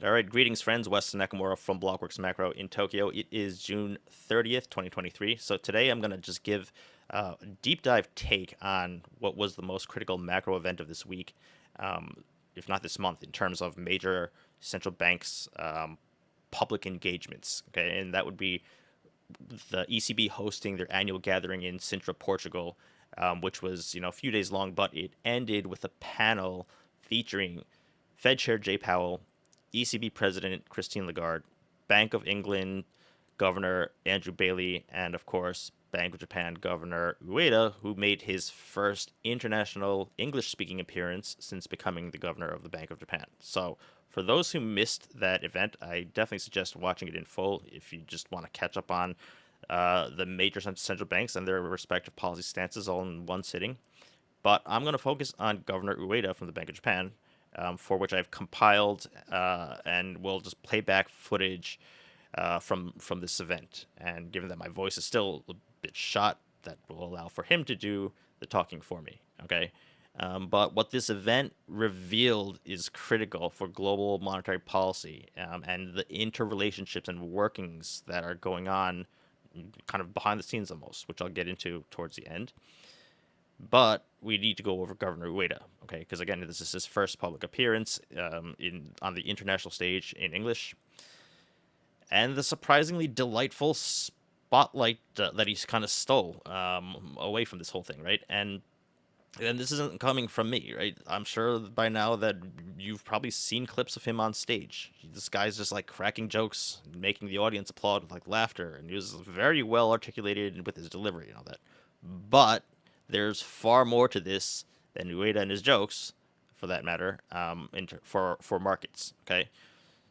All right, greetings, friends. Weston Nakamura from Blockworks Macro in Tokyo. It is June 30th, 2023. So today I'm going to just give a deep dive take on what was the most critical macro event of this week, if not this month, in terms of major central banks' public engagements. Okay, and that would be the ECB hosting their annual gathering in Sintra, Portugal, which was a few days long, but it ended with a panel featuring Fed Chair Jay Powell, ECB President Christine Lagarde, Bank of England Governor Andrew Bailey, and of course Bank of Japan Governor Ueda, who made his first international English-speaking appearance since becoming the governor of the Bank of Japan. So for those who missed that event, I definitely suggest watching it in full if you just want to catch up on the major central banks and their respective policy stances all in one sitting. But I'm going to focus on Governor Ueda from the Bank of Japan, for which I've compiled and will just play back footage from this event. And given that my voice is still a bit shot, that will allow for him to do the talking for me. Okay. But what this event revealed is critical for global monetary policy and the interrelationships and workings that are going on kind of behind the scenes almost, which I'll get into towards the end. But we need to go over Governor Ueda, okay? Because again, this is his first public appearance on the international stage in English, and the surprisingly delightful spotlight that he's kind of stole away from this whole thing, right? And this isn't coming from me, right? I'm sure by now that you've probably seen clips of him on stage. This guy's just like cracking jokes, making the audience applaud with like laughter, and he was very well articulated with his delivery and all that. But there's far more to this than Ueda and his jokes, for that matter, for markets. Okay,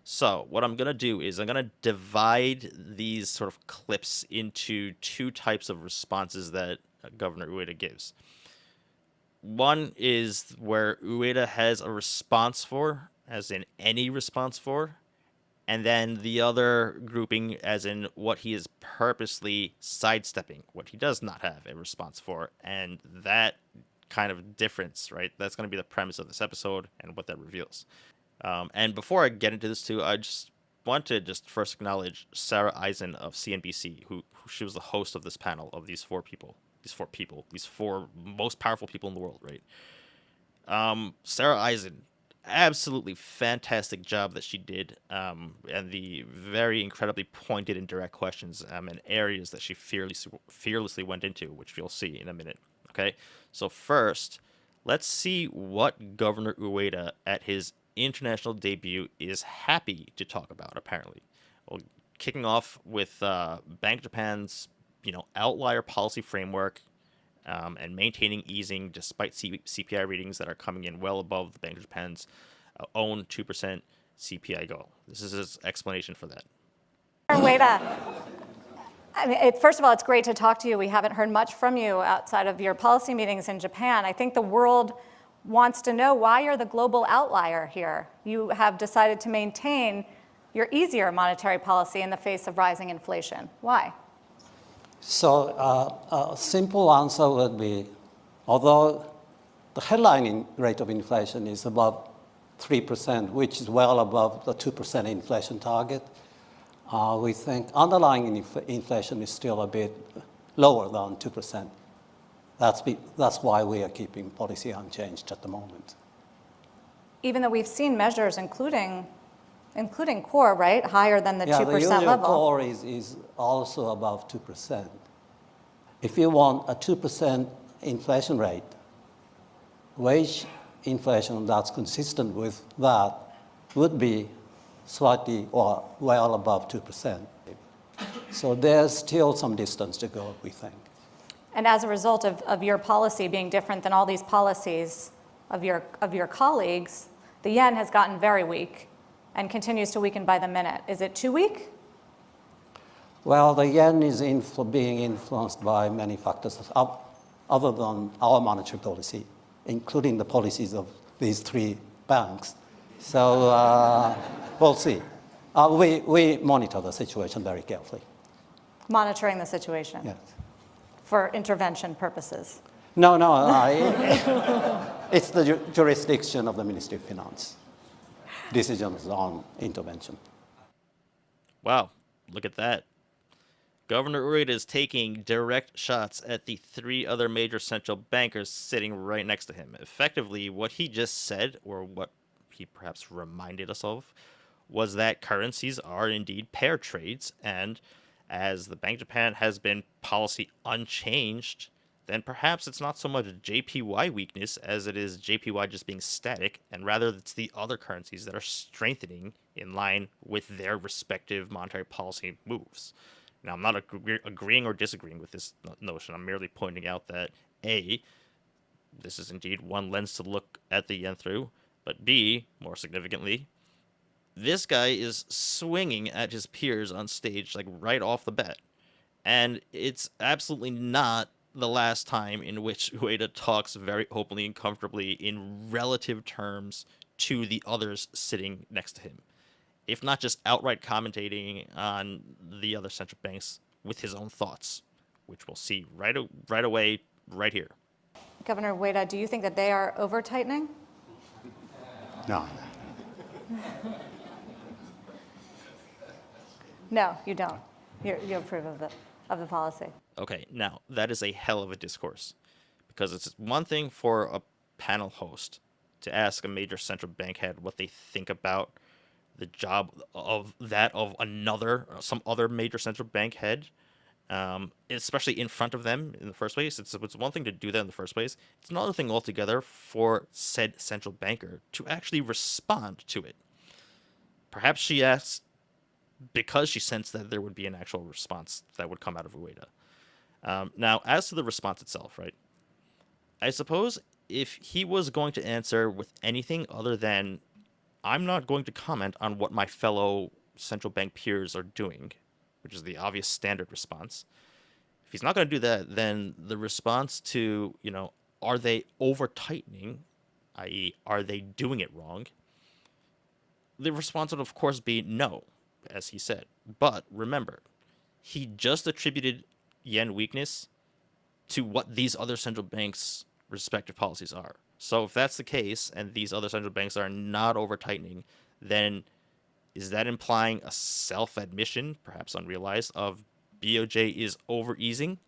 so what I'm gonna do is I'm gonna divide these sort of clips into two types of responses that Governor Ueda gives. One is where Ueda has a response for, as in any response for, and then the other grouping as in what he is purposely sidestepping, what he does not have a response for. And that kind of difference, right? That's going to be the premise of this episode and what that reveals. And before I get into this too, I just want to just first acknowledge Sarah Eisen of CNBC, who she was the host of this panel of these four most powerful people in the world, right? Sarah Eisen, absolutely fantastic job that she did, and the very incredibly pointed and direct questions and areas that she fearlessly went into, which you'll see in a minute. Okay, so first, let's see what Governor Ueda at his international debut is happy to talk about. Apparently, well, kicking off with Bank of Japan's outlier policy framework. And maintaining easing despite CPI readings that are coming in well above the Bank of Japan's own 2% CPI goal. This is his explanation for that. Ueda, I mean, first of all, it's great to talk to you. We haven't heard much from you outside of your policy meetings in Japan. I think the world wants to know why you're the global outlier here. You have decided to maintain your easier monetary policy in the face of rising inflation. Why? So a simple answer would be, although the headline rate of inflation is above 3%, which is well above the 2% inflation target, we think underlying inflation is still a bit lower than 2%. That's why we are keeping policy unchanged at the moment. Even though we've seen measures, including core, right, higher than the 2% level. Yeah, the usual level. core is also above 2%. If you want a 2% inflation rate, wage inflation that's consistent with that would be slightly or well above 2%. So there's still some distance to go, we think. And as a result of your policy being different than all these policies of your colleagues, the yen has gotten very weak and continues to weaken by the minute. Is it too weak? Well, the yen is being influenced by many factors other than our monetary policy, including the policies of these three banks. So we'll see. We monitor the situation very carefully. Monitoring the situation? Yes. For intervention purposes? No, it's the jurisdiction of the Ministry of Finance. decisions on intervention. Wow, look at that. Governor Ueda is taking direct shots at the three other major central bankers sitting right next to him. Effectively, what he just said, or what he perhaps reminded us of, was that currencies are indeed pair trades, and as the Bank of Japan has been policy unchanged, then perhaps it's not so much JPY weakness as it is JPY just being static, and rather it's the other currencies that are strengthening in line with their respective monetary policy moves. Now, I'm not agreeing or disagreeing with this notion. I'm merely pointing out that A, this is indeed one lens to look at the yen through, but B, more significantly, this guy is swinging at his peers on stage like right off the bat. And it's absolutely not the last time in which Ueda talks very openly and comfortably in relative terms to the others sitting next to him, if not just outright commentating on the other central banks with his own thoughts, which we'll see right away, right here. Governor Ueda, do you think that they are over-tightening? No. No, you don't. You approve of the policy. Okay, now, that is a hell of a discourse, because it's one thing for a panel host to ask a major central bank head what they think about the job of some other major central bank head, especially in front of them in the first place. It's one thing to do that in the first place. It's another thing altogether for said central banker to actually respond to it. Perhaps she asked because she sensed that there would be an actual response that would come out of Ueda. Now, as to the response itself, right? I suppose if he was going to answer with anything other than, I'm not going to comment on what my fellow central bank peers are doing, which is the obvious standard response. If he's not going to do that, then the response to, are they over-tightening, i.e., are they doing it wrong? The response would, of course, be no, as he said. But remember, he just attributed yen weakness to what these other central banks' respective policies are. So if that's the case, and these other central banks are not over-tightening, then is that implying a self-admission, perhaps unrealized, of BOJ is over-easing?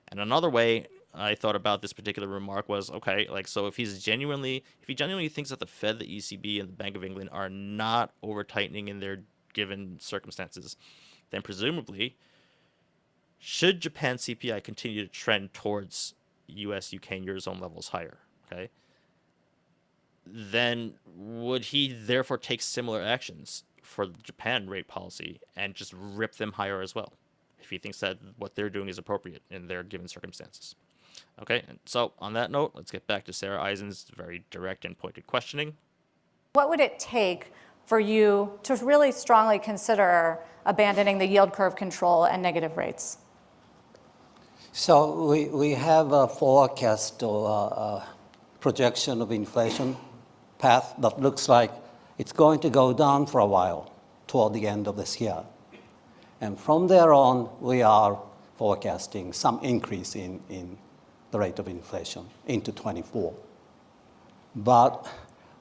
And another way I thought about this particular remark was, okay, so if he genuinely thinks that the Fed, the ECB, and the Bank of England are not over-tightening in their given circumstances, then presumably, should Japan CPI continue to trend towards US, UK, and Eurozone levels higher, okay, then would he therefore take similar actions for the Japan rate policy and just rip them higher as well, if he thinks that what they're doing is appropriate in their given circumstances? Okay, and so on that note, let's get back to Sarah Eisen's very direct and pointed questioning. What would it take for you to really strongly consider abandoning the yield curve control and negative rates? So we have a forecast or a projection of inflation path that looks like it's going to go down for a while toward the end of this year. And from there on, we are forecasting some increase in the rate of inflation into 24. But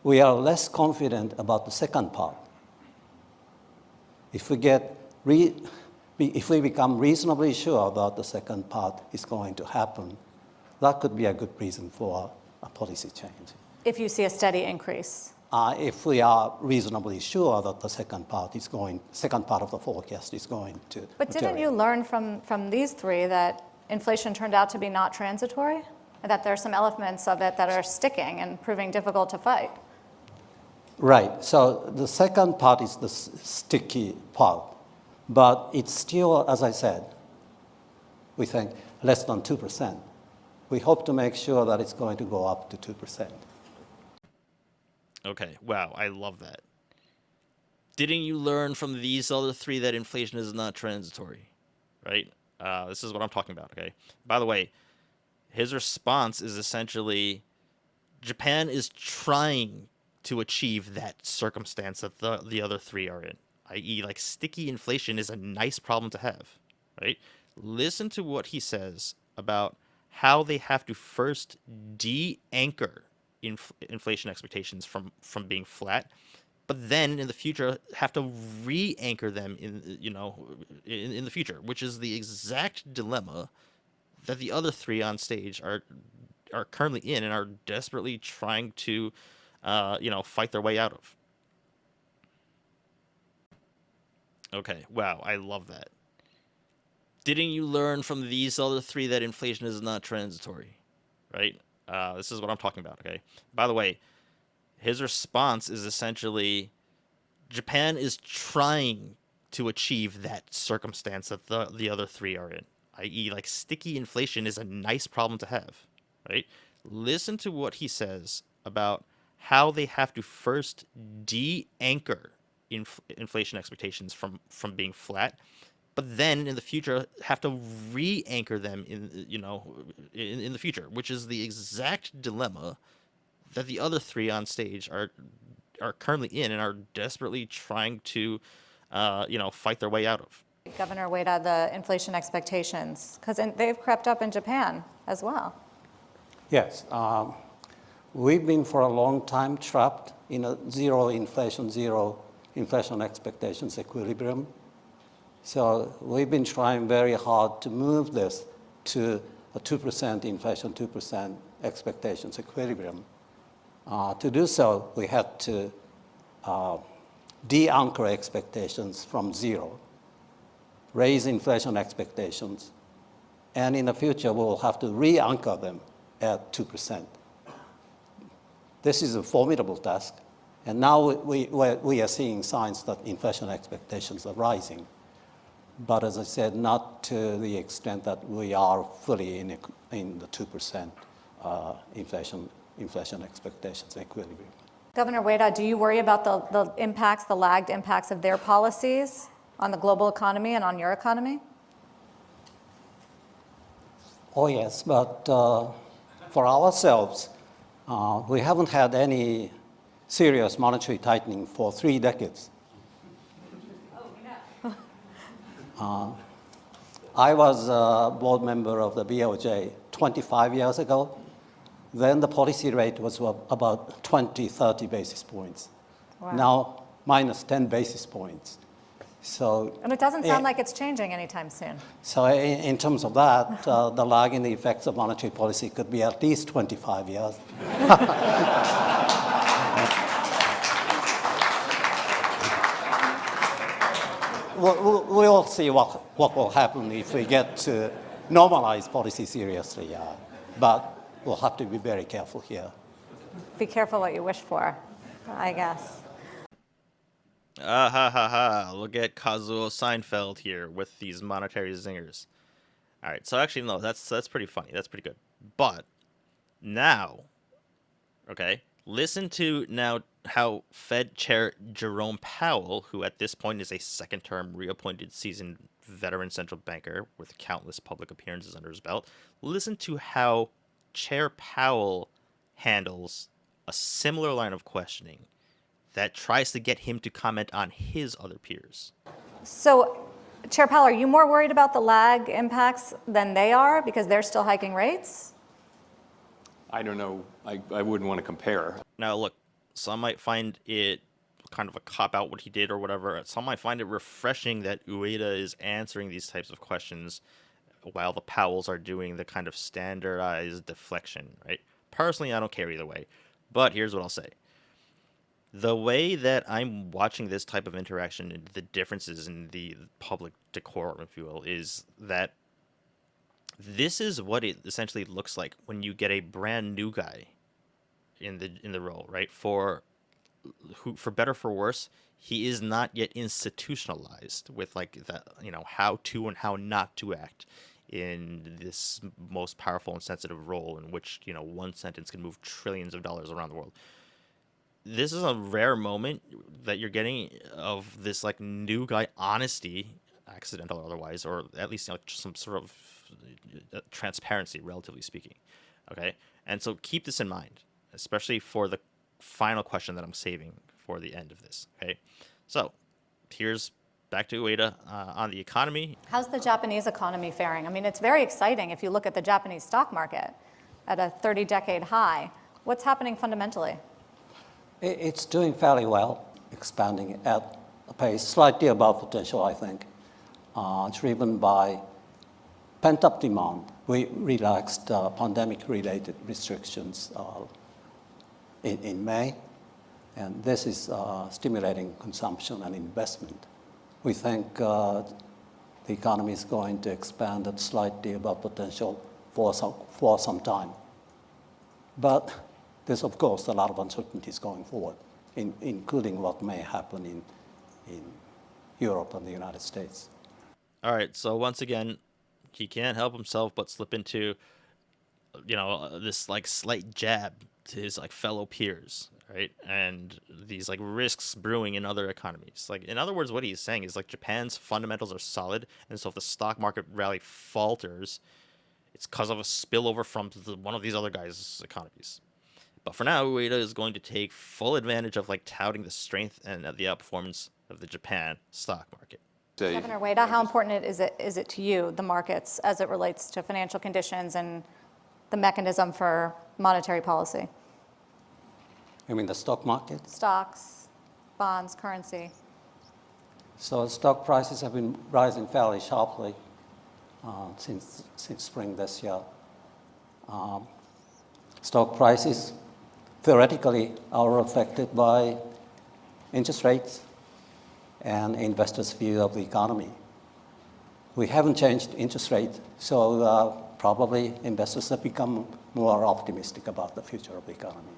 we are less confident about the second part. If we become reasonably sure that the second part is going to happen, that could be a good reason for a policy change. If you see a steady increase? If we are reasonably sure that the second part of the forecast is going to But didn't you learn from these three that inflation turned out to be not transitory? And that there are some elements of it that are sticking and proving difficult to fight? Right. So the second part is the sticky part. But it's still, as I said, we think less than 2%. We hope to make sure that it's going to go up to 2%. Okay, wow, I love that. Didn't you learn from these other three that inflation is not transitory? Right? This is what I'm talking about, okay? By the way, his response is essentially Japan is trying to achieve that circumstance that the other three are in, i.e., sticky inflation is a nice problem to have, right? Listen to what he says about how they have to first de-anchor inflation expectations from being flat, but then in the future have to re-anchor them in the future, which is the exact dilemma that the other three on stage are currently in and are desperately trying to fight their way out of. Okay, wow, I love that. Didn't you learn from these other three that inflation is not transitory, right? This is what I'm talking about, okay? By the way, his response is essentially Japan is trying to achieve that circumstance that the other three are in, i.e., like sticky inflation is a nice problem to have, right? Listen to what he says about how they have to first de-anchor inflation expectations from being flat, but then in the future have to re-anchor them in the future, which is the exact dilemma that the other three on stage are currently in and are desperately trying to fight their way out of. Governor Ueda, the inflation expectations, because they've crept up in Japan as well. Yes. We've been for a long time trapped in a zero inflation expectations equilibrium. So we've been trying very hard to move this to a 2% inflation, 2% expectations equilibrium. To do so, we had to de-anchor expectations from zero, raise inflation expectations, and in the future, we'll have to re-anchor them at 2%. This is a formidable task, and now we are seeing signs that inflation expectations are rising. But as I said, not to the extent that we are fully in the 2% inflation expectations equilibrium. Governor Ueda, do you worry about the impacts, the lagged impacts of their policies on the global economy and on your economy? Oh, yes, but for ourselves, we haven't had any serious monetary tightening for 3 decades. I was a board member of the BOJ 25 years ago. Then the policy rate was about 20, 30 basis points. Wow. Now, minus 10 basis points. So, and it doesn't sound like it's changing anytime soon. So in terms of that, the lag in the effects of monetary policy could be at least 25 years. We'll see what will happen if we get to normalize policy seriously. But we'll have to be very careful here. Be careful what you wish for, I guess. Ha ha ha. Look at Kazuo Seinfeld here with these monetary zingers. All right, so actually, no, that's pretty funny. That's pretty good. But now, okay, listen to now how Fed Chair Jerome Powell, who at this point is a second-term reappointed seasoned veteran central banker with countless public appearances under his belt, listen to how Chair Powell handles a similar line of questioning that tries to get him to comment on his other peers. So, Chair Powell, are you more worried about the lag impacts than they are because they're still hiking rates? I don't know. I wouldn't want to compare. Now, look, some might find it kind of a cop-out what he did or whatever. Some might find it refreshing that Ueda is answering these types of questions while the Powells are doing the kind of standardized deflection, right? Personally, I don't care either way. But here's what I'll say. The way that I'm watching this type of interaction and the differences in the public decorum, if you will, is that this is what it essentially looks like when you get a brand new guy in the role, right? For better for worse, he is not yet institutionalized with like the how to and how not to act in this most powerful and sensitive role in which one sentence can move trillions of dollars around the world. This is a rare moment that you're getting of this like new guy honesty, accidental or otherwise, or at least just some sort of transparency, relatively speaking. Okay, and so keep this in mind, especially for the final question that I'm saving for the end of this. Okay, so here's back to Ueda on the economy. How's the Japanese economy faring? I mean, it's very exciting if you look at the Japanese stock market at a 30-decade high. What's happening fundamentally? It's doing fairly well, expanding at a pace slightly above potential, I think, driven by pent-up demand. We relaxed pandemic-related restrictions in May, and this is stimulating consumption and investment. We think the economy is going to expand at slightly above potential for some time. But there's, of course, a lot of uncertainties going forward, including what may happen in Europe and the United States. All right, so once again, he can't help himself but slip into, this like slight jab to his like fellow peers, right? And these like risks brewing in other economies. Like in other words, what he's saying is like Japan's fundamentals are solid, and so if the stock market rally falters, it's because of a spillover from one of these other guys' economies. But for now, Ueda is going to take full advantage of like touting the strength and the outperformance of the Japan stock market. Governor Ueda, how important is it to you, the markets, as it relates to financial conditions and the mechanism for monetary policy? You mean the stock market? Stocks, bonds, currency. So stock prices have been rising fairly sharply since spring this year. Stock prices theoretically are affected by interest rates and investors' view of the economy. We haven't changed interest rate, so probably investors have become more optimistic about the future of the economy.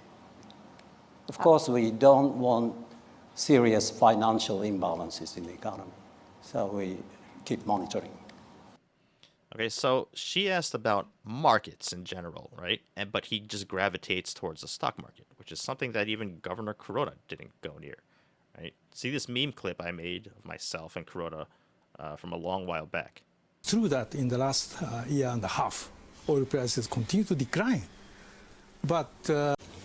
Of course, we don't want serious financial imbalances in the economy, so we keep monitoring. Okay, so she asked about markets in general, right? But he just gravitates towards the stock market, which is something that even Governor Kuroda didn't go near, right? See this meme clip I made of myself and Kuroda from a long while back. True that in the last year and a half, oil prices continue to decline, but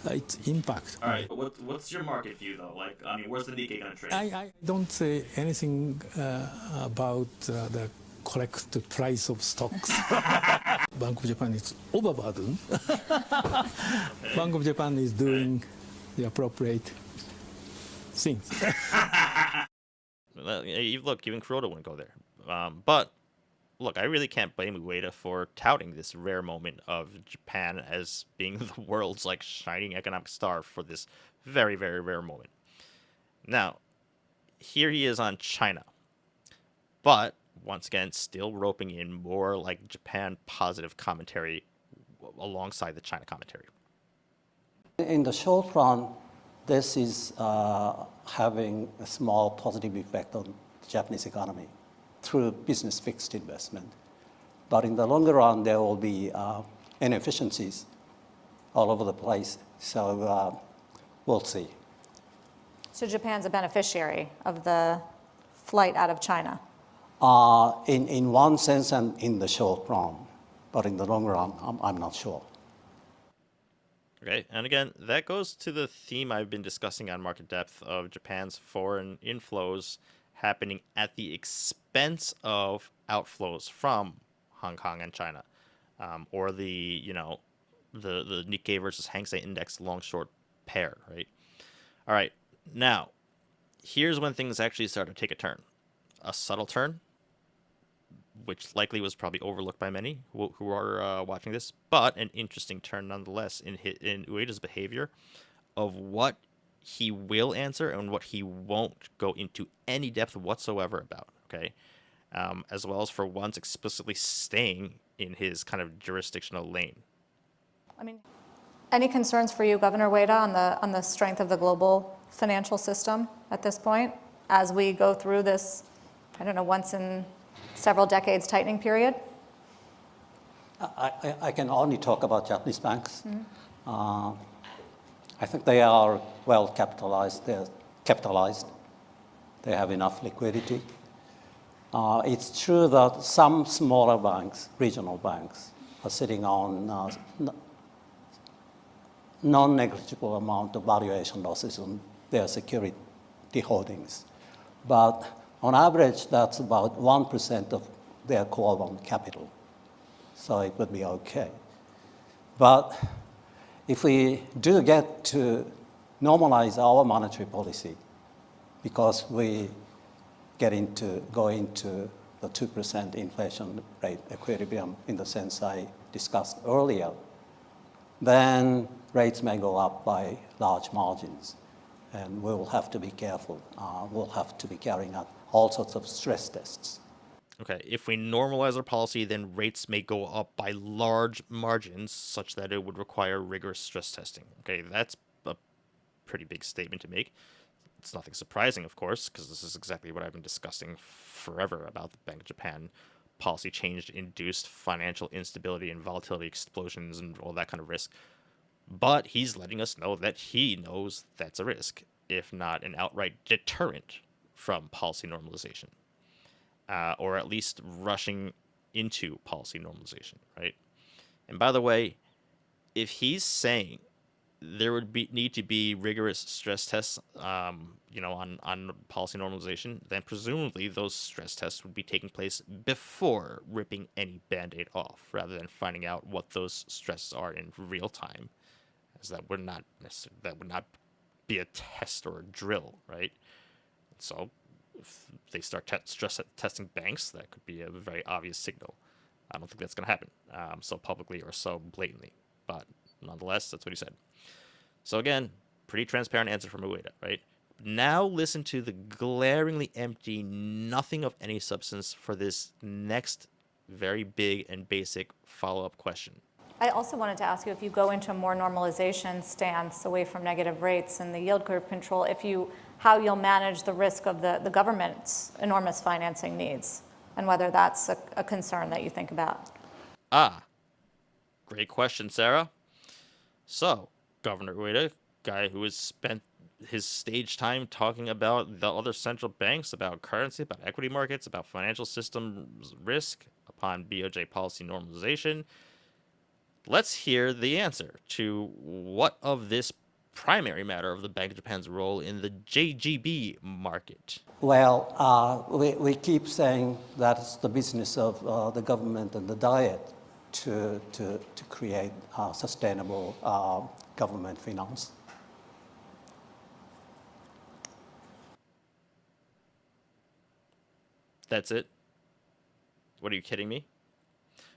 its impact. All right, but what's your market view though? Like, I mean, where's the Nikkei going to trade? I don't say anything about the correct price of stocks. Bank of Japan is overburdened. Bank of Japan is doing the appropriate things. Look, even Kuroda wouldn't go there. But look, I really can't blame Ueda for touting this rare moment of Japan as being the world's like shining economic star for this very, very rare moment. Now, here he is on China, but once again, still roping in more like Japan positive commentary alongside the China commentary. In the short run, this is having a small positive effect on the Japanese economy through business fixed investment. But in the longer run, there will be inefficiencies all over the place. So we'll see. So Japan's a beneficiary of the flight out of China? In one sense and in the short run. But in the long run, I'm not sure. Okay, and again, that goes to the theme I've been discussing on Market Depth of Japan's foreign inflows happening at the expense of outflows from Hong Kong and China, or the Nikkei versus Hang Seng Index long-short pair, right? All right, now, here's when things actually start to take a turn. A subtle turn, which likely was probably overlooked by many who are watching this, but an interesting turn nonetheless in Ueda's behavior of what he will answer and what he won't go into any depth whatsoever about, okay? As well as for once explicitly staying in his kind of jurisdictional lane. I mean, any concerns for you, Governor Ueda, on the strength of the global financial system at this point as we go through this, I don't know, once in several decades tightening period? I can only talk about Japanese banks. Mm-hmm. I think they are well capitalized. They're capitalized. They have enough liquidity. It's true that some smaller banks, regional banks, are sitting on non-negligible amount of valuation losses on their security holdings. But on average, that's about 1% of their core loan capital. So it would be okay. But if we do get to normalize our monetary policy, because we go into the 2% inflation rate equilibrium in the sense I discussed earlier, then rates may go up by large margins. And we'll have to be careful. We'll have to be carrying out all sorts of stress tests. Okay, if we normalize our policy, then rates may go up by large margins such that it would require rigorous stress testing. Okay, that's a pretty big statement to make. It's nothing surprising, of course, because this is exactly what I've been discussing forever about the Bank of Japan policy change induced financial instability and volatility explosions and all that kind of risk. But he's letting us know that he knows that's a risk, if not an outright deterrent from policy normalization, or at least rushing into policy normalization, right? And by the way, if he's saying there would need to be rigorous stress tests, on policy normalization, then presumably those stress tests would be taking place before ripping any Band-Aid off, rather than finding out what those stresses are in real time, as that would not be a test or a drill, right? So if they start testing banks, that could be a very obvious signal. I don't think that's going to happen so publicly or so blatantly, but nonetheless, that's what he said. So again, pretty transparent answer from Ueda, right? Now listen to the glaringly empty, nothing of any substance for this next very big and basic follow-up question. I also wanted to ask you, if you go into a more normalization stance away from negative rates and the yield curve control, how you'll manage the risk of the government's enormous financing needs, and whether that's a concern that you think about. Great question, Sarah. So, Governor Ueda, guy who has spent his stage time talking about the other central banks, about currency, about equity markets, about financial systems risk upon BOJ policy normalization. Let's hear the answer to what of this primary matter of the Bank of Japan's role in the JGB market. Well, we keep saying that it's the business of the government and the Diet to create sustainable government finance. That's it? What, are you kidding me?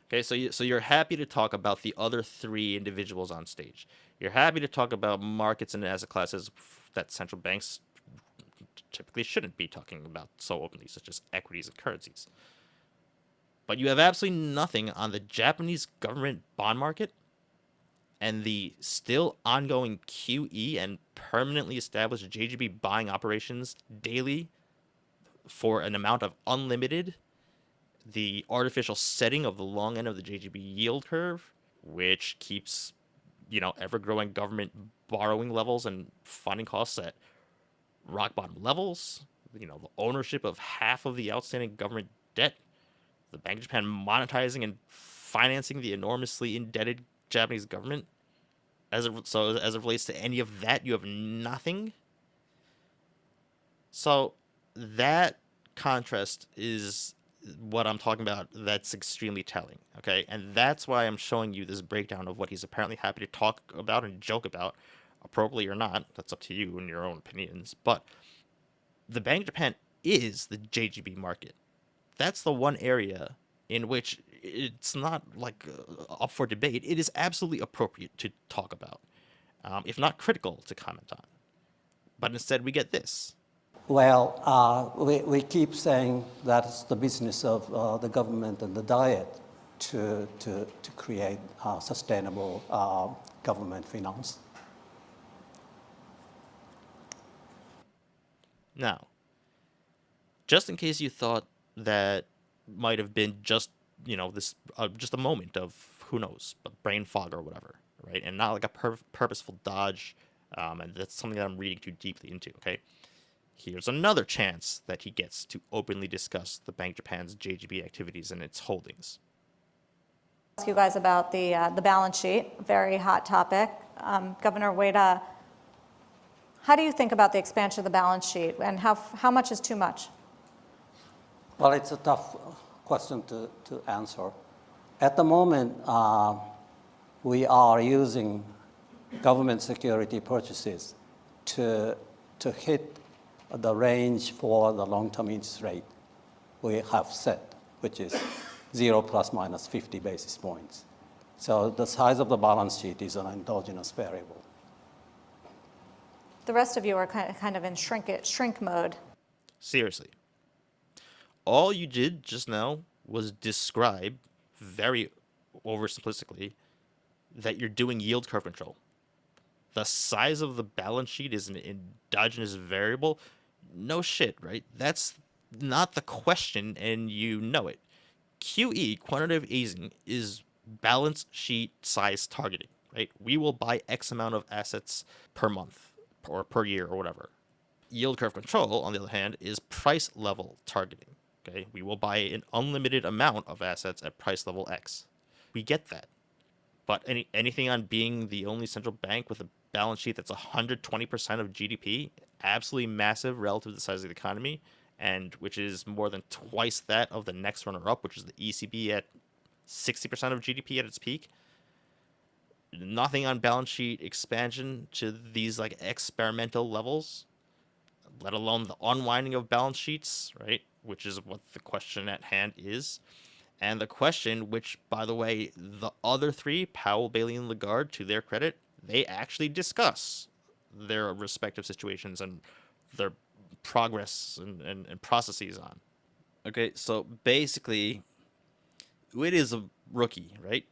Okay, so you're happy to talk about the other three individuals on stage. You're happy to talk about markets and asset classes that central banks typically shouldn't be talking about so openly, such as equities and currencies. But you have absolutely nothing on the Japanese government bond market and the still ongoing QE and permanently established JGB buying operations daily for an amount of unlimited, the artificial setting of the long end of the JGB yield curve, which keeps, ever-growing government borrowing levels and funding costs at rock-bottom levels, the ownership of half of the outstanding government debt, the Bank of Japan monetizing and financing the enormously indebted Japanese government. As it relates to any of that, you have nothing. So that contrast is what I'm talking about. That's extremely telling, okay? And that's why I'm showing you this breakdown of what he's apparently happy to talk about and joke about, appropriately or not. That's up to you and your own opinions. But the Bank of Japan is the JGB market. That's the one area in which it's not up for debate. It is absolutely appropriate to talk about, if not critical to comment on. But instead we get this. Well, we keep saying that it's the business of the government and the Diet to create sustainable government finance. Now, just in case you thought that might have been just a moment of, who knows, a brain fog or whatever, right? And not like a purposeful dodge, and that's something that I'm reading too deeply into, okay? Here's another chance that he gets to openly discuss the Bank of Japan's JGB activities and its holdings. Ask you guys about the balance sheet, very hot topic. Governor Ueda, how do you think about the expansion of the balance sheet, and how much is too much? Well, it's a tough question to answer. At the moment, we are using government security purchases to hit the range for the long-term interest rate we have set, which is 0 plus minus 50 basis points. So the size of the balance sheet is an endogenous variable. The rest of you are kind of in shrink mode. Seriously. All you did just now was describe very oversimplistically that you're doing yield curve control. The size of the balance sheet is an endogenous variable. No shit, right? That's not the question, and you know it. QE, quantitative easing, is balance sheet size targeting, right? We will buy X amount of assets per month or per year or whatever. Yield curve control, on the other hand, is price level targeting. Okay, we will buy an unlimited amount of assets at price level X. We get that. But anything on being the only central bank with a balance sheet that's 120% of GDP, absolutely massive relative to the size of the economy, and which is more than twice that of the next runner-up, which is the ECB at 60% of GDP at its peak. Nothing on balance sheet expansion to these like experimental levels, let alone the unwinding of balance sheets, right? Which is what the question at hand is. And the question, which, by the way, the other three, Powell, Bailey, and Lagarde, to their credit, they actually discuss their respective situations and their progress and processes on. Okay, so basically, it is a rookie, right?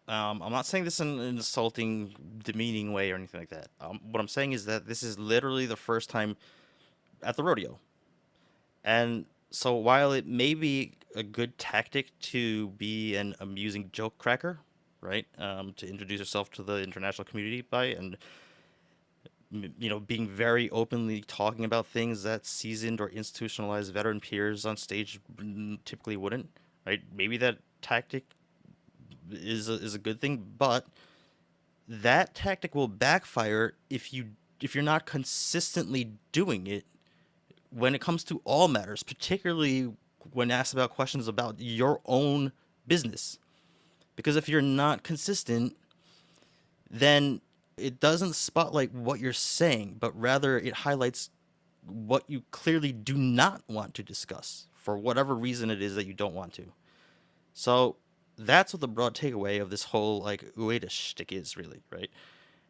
I'm not saying this in an insulting, demeaning way or anything like that. What I'm saying is that this is literally the first time at the rodeo. And so while it may be a good tactic to be an amusing joke cracker, right, to introduce yourself to the international community by, and being very openly talking about things that seasoned or institutionalized veteran peers on stage typically wouldn't, right? Maybe that tactic is a good thing, but that tactic will backfire if you're not consistently doing it when it comes to all matters, particularly when asked about questions about your own business. Because if you're not consistent, then it doesn't spotlight what you're saying, but rather it highlights what you clearly do not want to discuss for whatever reason it is that you don't want to. So that's what the broad takeaway of this whole like Ueda shtick is, really, right?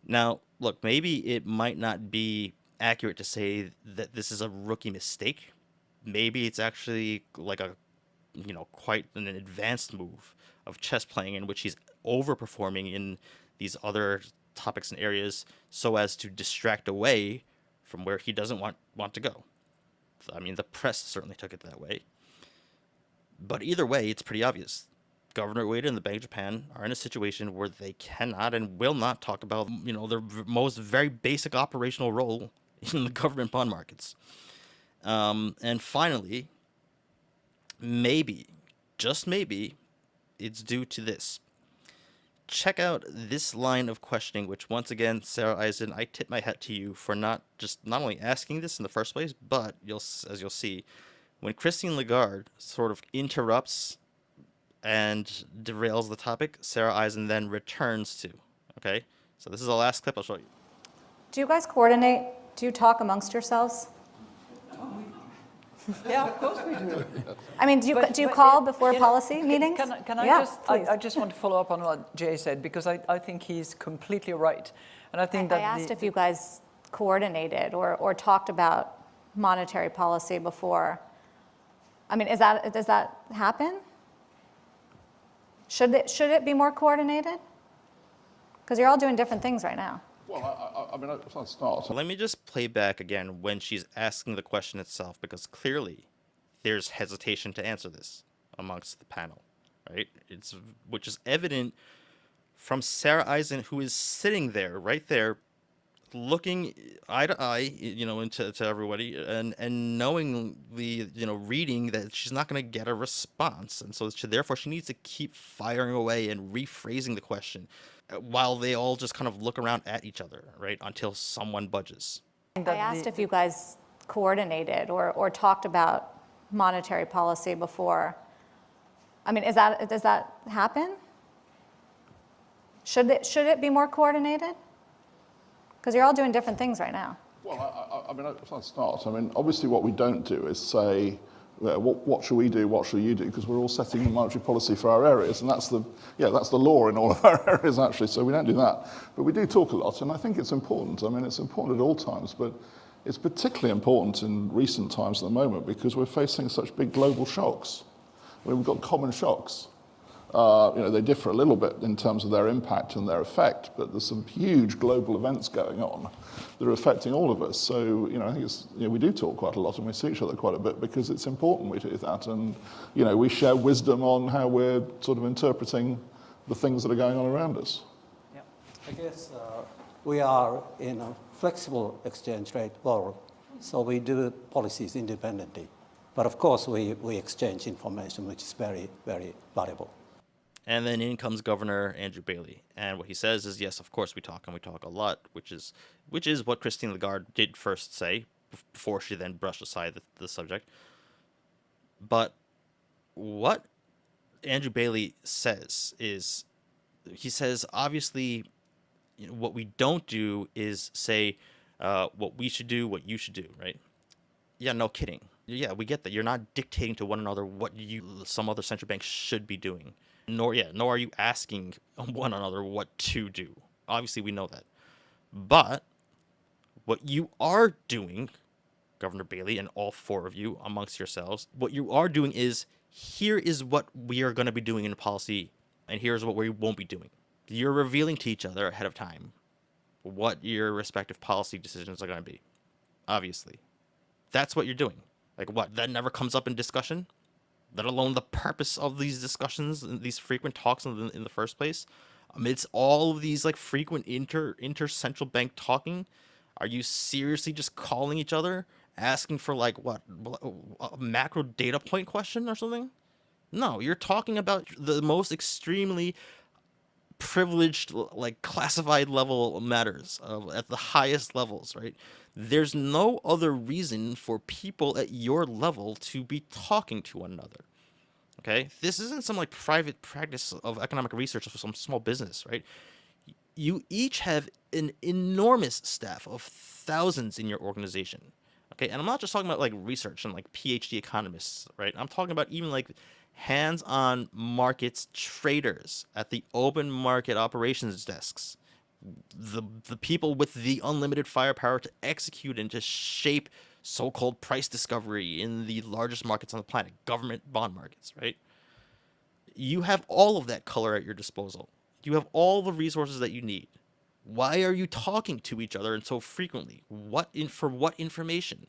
Now, look, maybe it might not be accurate to say that this is a rookie mistake. Maybe it's actually like a, quite an advanced move of chess playing in which he's overperforming in these other topics and areas so as to distract away from where he doesn't want to go. I mean, the press certainly took it that way. But either way, it's pretty obvious. Governor Ueda and the Bank of Japan are in a situation where they cannot and will not talk about, their most very basic operational role in the government bond markets. And finally, maybe, just maybe, it's due to this. Check out this line of questioning, which once again, Sarah Eisen, I tip my hat to you for not only asking this in the first place, but as you'll see, when Christine Lagarde sort of interrupts and derails the topic, Sarah Eisen then returns to. Okay, so this is the last clip I'll show you. Do you guys coordinate? Do you talk amongst yourselves? Yeah, of course we do. I mean, do you call before policy meetings? Can I Yeah, just, please. I just want to follow up on what Jay said, because I think he's completely right. And I think I that asked if you guys coordinated or talked about monetary policy before. I mean, does that happen? Should it be more coordinated? Because you're all doing different things right now. Well, I mean, let's start. So let me just play back again when she's asking the question itself, because clearly there's hesitation to answer this amongst the panel, right? Which is evident from Sarah Eisen, who is sitting there, right there, looking eye to eye, into everybody, and knowingly, reading that she's not going to get a response, and so therefore she needs to keep firing away and rephrasing the question, while they all just kind of look around at each other, right, until someone budges. I asked if you guys coordinated or talked about monetary policy before. I mean, does that happen? Should it be more coordinated? Because you're all doing different things right now. Well, I mean, I'll start. I mean, obviously what we don't do is say, what shall we do, what shall you do? Because we're all setting monetary policy for our areas, and that's the law in all of our areas, actually, so we don't do that. But we do talk a lot, and I think it's important. I mean, it's important at all times, but it's particularly important in recent times at the moment because we're facing such big global shocks. I mean, we've got common shocks. They differ a little bit in terms of their impact and their effect, but there's some huge global events going on that are affecting all of us. So, I think we do talk quite a lot and we see each other quite a bit because it's important we do that. And, we share wisdom on how we're sort of interpreting the things that are going on around us. Yeah. I guess we are in a flexible exchange rate world, so we do policies independently. But of course, we exchange information, which is very, very valuable. And then in comes Governor Andrew Bailey, and what he says is, yes, of course we talk, and we talk a lot, which is what Christine Lagarde did first say before she then brushed aside the subject. But what Andrew Bailey says is, he says, obviously, what we don't do is say what we should do, what you should do, right? Yeah, no kidding. Yeah, we get that. You're not dictating to one another what some other central bank should be doing. Nor are you asking one another what to do. Obviously, we know that. But what you are doing, Governor Bailey and all four of you amongst yourselves, what you are doing is, here is what we are going to be doing in policy, and here's what we won't be doing. You're revealing to each other ahead of time what your respective policy decisions are going to be. Obviously. That's what you're doing. Like what? That never comes up in discussion? Let alone the purpose of these discussions and these frequent talks in the first place. Amidst all of these like frequent inter-central bank talking, are you seriously just calling each other, asking for like what, a macro data point question or something? No, you're talking about the most extremely privileged, like classified level matters at the highest levels, right? There's no other reason for people at your level to be talking to one another. Okay, this isn't some like private practice of economic research for some small business, right? You each have an enormous staff of thousands in your organization. Okay, and I'm not just talking about like research and like PhD economists, right? I'm talking about even like hands-on markets traders at the open market operations desks, the people with the unlimited firepower to execute and to shape so-called price discovery in the largest markets on the planet, government bond markets, right? You have all of that color at your disposal. You have all the resources that you need. Why are you talking to each other and so frequently? For what information?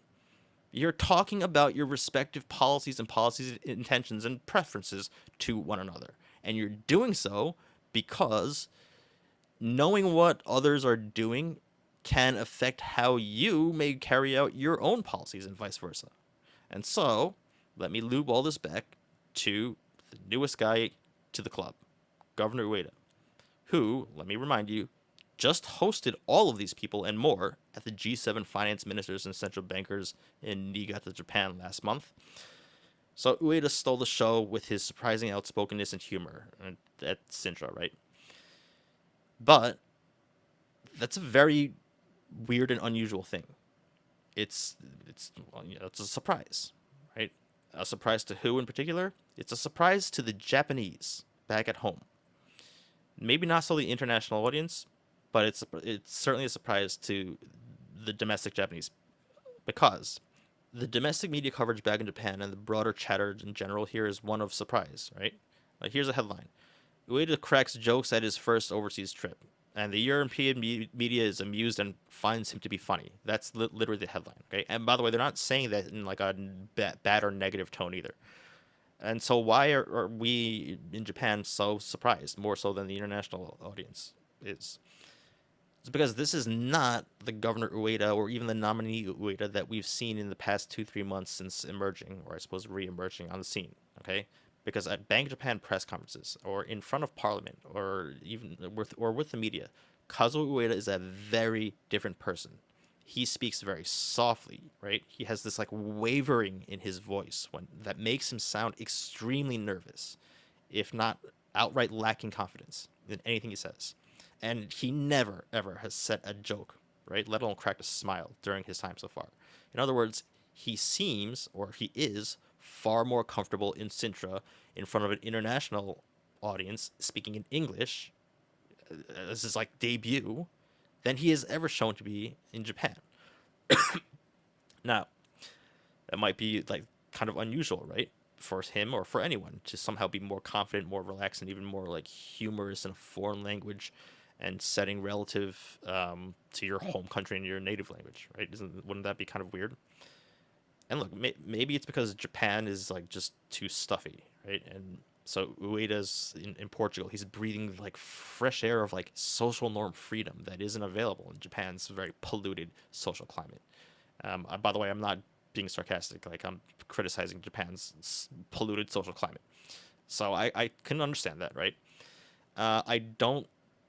You're talking about your respective policies and policies, intentions and preferences to one another. And you're doing so because knowing what others are doing can affect how you may carry out your own policies and vice versa. And so, let me loop all this back to the newest guy to the club, Governor Ueda, who, let me remind you, just hosted all of these people and more at the G7 finance ministers and central bankers in Niigata, Japan last month. So Ueda stole the show with his surprising outspokenness and humor at Sintra, right? But that's a very weird and unusual thing. It's a surprise, right? A surprise to who in particular? It's a surprise to the Japanese back at home. Maybe not so the international audience, but it's certainly a surprise to the domestic Japanese, because the domestic media coverage back in Japan and the broader chatter in general here is one of surprise, right? Like, here's a headline. Ueda cracks jokes at his first overseas trip, and the European media is amused and finds him to be funny. That's literally the headline, okay? And by the way, they're not saying that in like a bad or negative tone either. And so why are we in Japan so surprised, more so than the international audience is? It's because this is not the Governor Ueda or even the nominee Ueda that we've seen in the past 2-3 months since emerging, or I suppose re-emerging on the scene, okay? Because at Bank Japan press conferences, or in front of Parliament, or even with the media, Kazuo Ueda is a very different person. He speaks very softly, right? He has this like wavering in his voice that makes him sound extremely nervous, if not outright lacking confidence in anything he says. And he never, ever has said a joke right? Let alone cracked a smile during his time so far. In other words, he seems, or he is, far more comfortable in Sintra in front of an international audience speaking in English, this is like debut, than he has ever shown to be in Japan. Now, that might be like kind of unusual, right? For him or for anyone to somehow be more confident, more relaxed, and even more like humorous in a foreign language and setting relative to your home country and your native language, right? Wouldn't that be kind of weird? And look, maybe it's because Japan is like just too stuffy, right? And so Ueda's in Portugal. He's breathing like fresh air of like social norm freedom that isn't available in Japan's very polluted social climate. By the way, I'm not being sarcastic. Like I'm criticizing Japan's polluted social climate. So I can understand that, right? I don't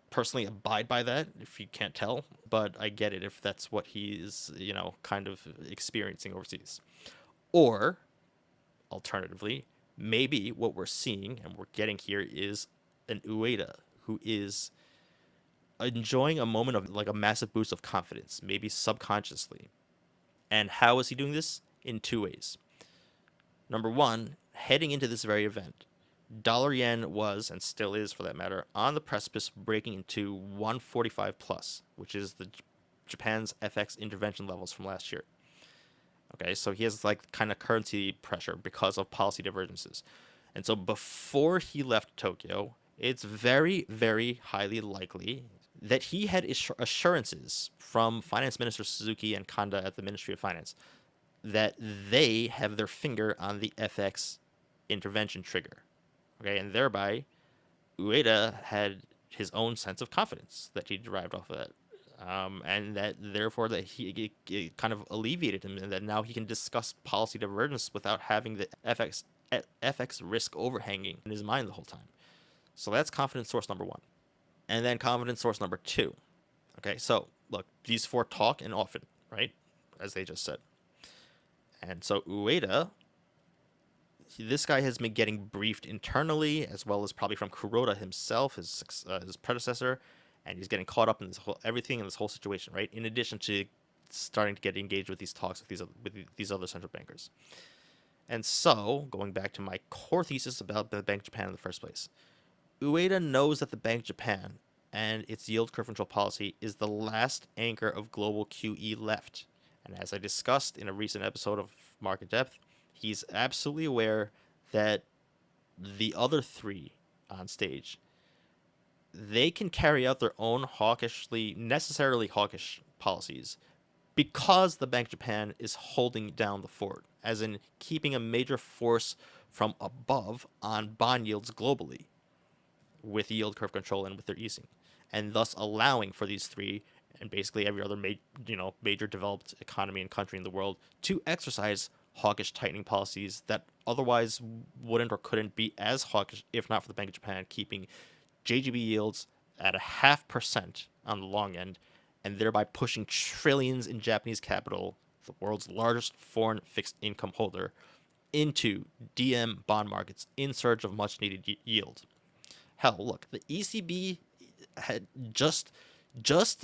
personally abide by that, if you can't tell, but I get it if that's what he's, kind of experiencing overseas. Or, alternatively, maybe what we're seeing and we're getting here is an Ueda who is enjoying a moment of like a massive boost of confidence, maybe subconsciously. And how is he doing this? In two ways. Number one, heading into this very event, dollar yen was, and still is for that matter, on the precipice breaking into 145 plus, which is the Japan's FX intervention levels from last year. Okay, so he has like kind of currency pressure because of policy divergences. And so before he left Tokyo, it's very, very highly likely that he had assurances from Finance Minister Suzuki and Kanda at the Ministry of Finance that they have their finger on the FX intervention trigger. Okay, and thereby, Ueda had his own sense of confidence that he derived off of that. And that therefore that it kind of alleviated him, and that now he can discuss policy divergence without having the FX risk overhanging in his mind the whole time. So that's confidence source number one. And then confidence source number two. Okay, so look, these four talk and often, right? As they just said. And so Ueda, this guy has been getting briefed internally, as well as probably from Kuroda himself, his predecessor, and he's getting caught up in everything in this whole situation, right? In addition to starting to get engaged with these talks with these other central bankers. And so, going back to my core thesis about the Bank of Japan in the first place, Ueda knows that the Bank of Japan and its yield curve control policy is the last anchor of global QE left. And as I discussed in a recent episode of Market Depth, he's absolutely aware that the other three on stage, they can carry out their own necessarily hawkish policies because the Bank of Japan is holding down the fort, as in keeping a major force from above on bond yields globally with yield curve control and with their easing, and thus allowing for these three and basically every other major developed economy and country in the world to exercise hawkish tightening policies that otherwise wouldn't or couldn't be as hawkish if not for the Bank of Japan keeping JGB yields at 0.5% on the long end, and thereby pushing trillions in Japanese capital, the world's largest foreign fixed income holder, into DM bond markets in search of much needed yield. Hell, look, the ECB had just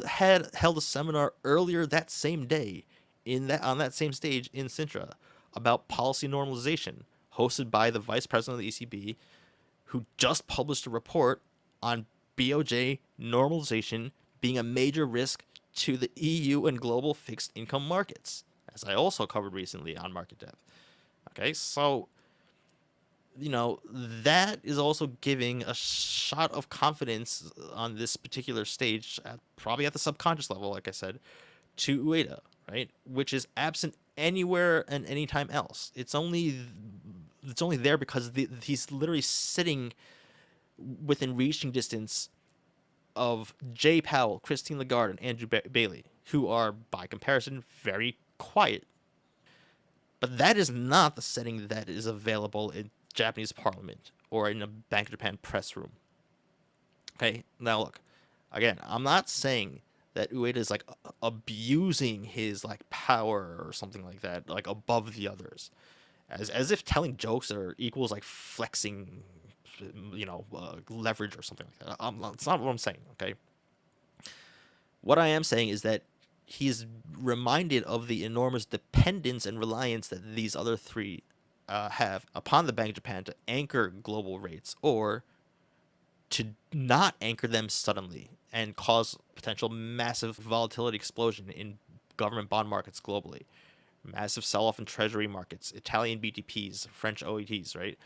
had held a seminar earlier that same day on that same stage in Sintra about policy normalization, hosted by the vice president of the ECB, who just published a report on BOJ normalization being a major risk to the EU and global fixed income markets, as I also covered recently on Market Depth. Okay, so that is also giving a shot of confidence on this particular stage, probably at the subconscious level, like I said, to Ueda, right? Which is absent anywhere and anytime else. It's only there because he's literally sitting within reaching distance of Jay Powell, Christine Lagarde, and Andrew Bailey, who are, by comparison, very quiet. But that is not the setting that is available in Japanese parliament or in a Bank of Japan press room. Okay, now look, again, I'm not saying that Ueda is like abusing his like power or something like that, like above the others, as if telling jokes are equals like flexing, leverage or something like that. It's not what I'm saying. Okay, what I am saying is that he's reminded of the enormous dependence and reliance that these other three have upon the Bank of Japan to anchor global rates, or to not anchor them suddenly and cause potential massive volatility explosion in government bond markets globally. Massive sell-off in treasury markets, Italian BTPs, French OATs, right?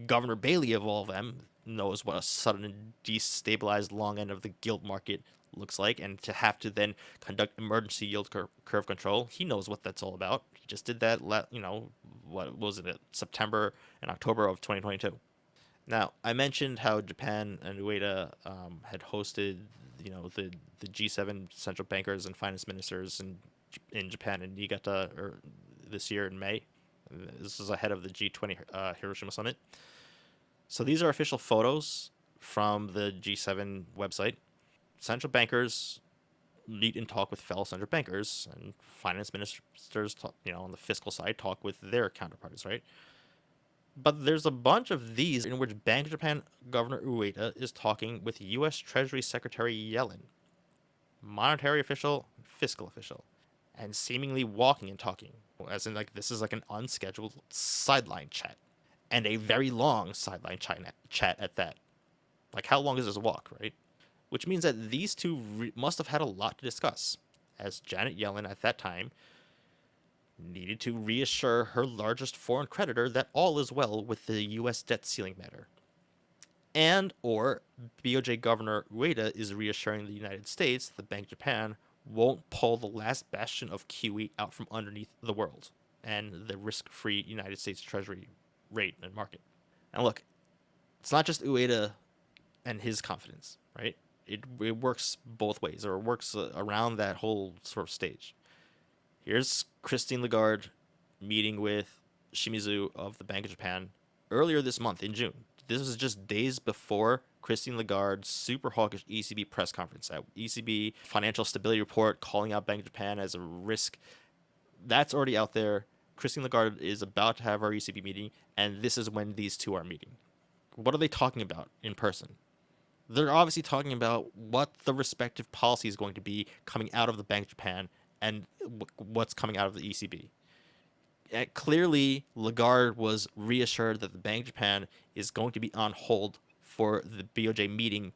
Governor Bailey, of all of them, knows what a sudden destabilized long end of the gilt market looks like, and to have to then conduct emergency yield curve control, he knows what that's all about. He just did that, what was it, September and October of 2022. Now, I mentioned how Japan and Ueda had hosted, the G7 central bankers and finance ministers in Japan in Niigata this year in May. This is ahead of the G20 Hiroshima summit. So these are official photos from the G7 website. Central bankers meet and talk with fellow central bankers, and finance ministers, on the fiscal side, talk with their counterparts, right? But there's a bunch of these in which Bank of Japan Governor Ueda is talking with U.S. Treasury Secretary Yellen, monetary official, fiscal official, and seemingly walking and talking, as in this is an unscheduled sideline chat, and a very long sideline chat at that. How long is this walk, right? Which means that these two must have had a lot to discuss, as Janet Yellen at that time needed to reassure her largest foreign creditor that all is well with the U.S. debt ceiling matter. And or BOJ Governor Ueda is reassuring the United States that the Bank of Japan won't pull the last bastion of QE out from underneath the world and the risk-free United States Treasury rate and market. And look, it's not just Ueda and his confidence, right? It works both ways, or it works around that whole sort of stage. Here's Christine Lagarde meeting with Shimizu of the Bank of Japan earlier this month in June. This was just days before Christine Lagarde's super hawkish ECB press conference. At ECB Financial Stability Report calling out Bank of Japan as a risk. That's already out there. Christine Lagarde is about to have our ECB meeting, and this is when these two are meeting. What are they talking about in person? They're obviously talking about what the respective policy is going to be coming out of the Bank of Japan and what's coming out of the ECB. Clearly, Lagarde was reassured that the Bank of Japan is going to be on hold for the BOJ meeting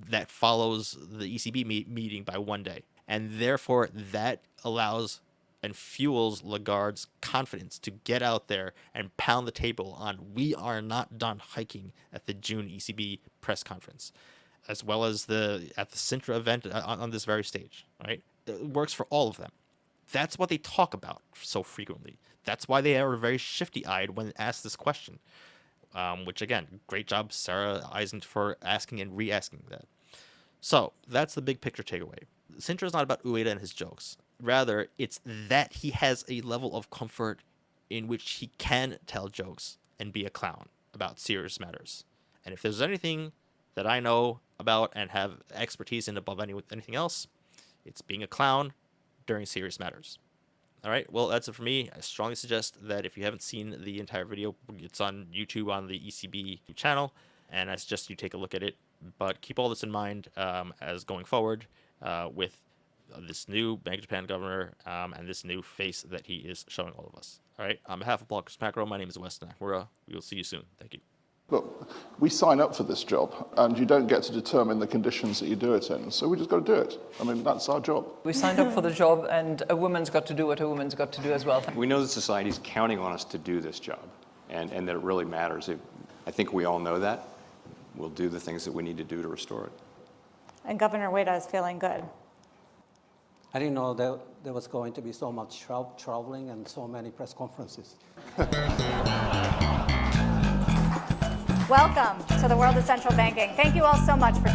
that follows the ECB meeting by one day. And therefore, that allows and fuels Lagarde's confidence to get out there and pound the table on we are not done hiking at the June ECB press conference, as well as at the Sintra event on this very stage, right? It works for all of them. That's what they talk about so frequently. That's why they are very shifty-eyed when asked this question, which, again, great job, Sarah Eisen, for asking and re-asking that. So that's the big picture takeaway. Sintra is not about Ueda and his jokes. Rather, it's that he has a level of comfort in which he can tell jokes and be a clown about serious matters. And if there's anything that I know about and have expertise in above anything else, it's being a clown during serious matters. All right, well, that's it for me. I strongly suggest that if you haven't seen the entire video, it's on YouTube on the ECB channel, and I suggest you take a look at it. But keep all this in mind as going forward with this new Bank of Japan governor and this new face that he is showing all of us. All right, on behalf of Blockers Macro, my name is Weston Nakamura. We will see you soon. Thank you. Look, we sign up for this job, and you don't get to determine the conditions that you do it in. So we just got to do it. I mean, that's our job. We signed up for the job, and a woman's got to do what a woman's got to do as well. We know that society's counting on us to do this job, and that it really matters. I think we all know that. We'll do the things that we need to do to restore it. And Governor Ueda is feeling good. I didn't know there was going to be so much traveling and so many press conferences. Welcome to the world of central banking. Thank you all so much for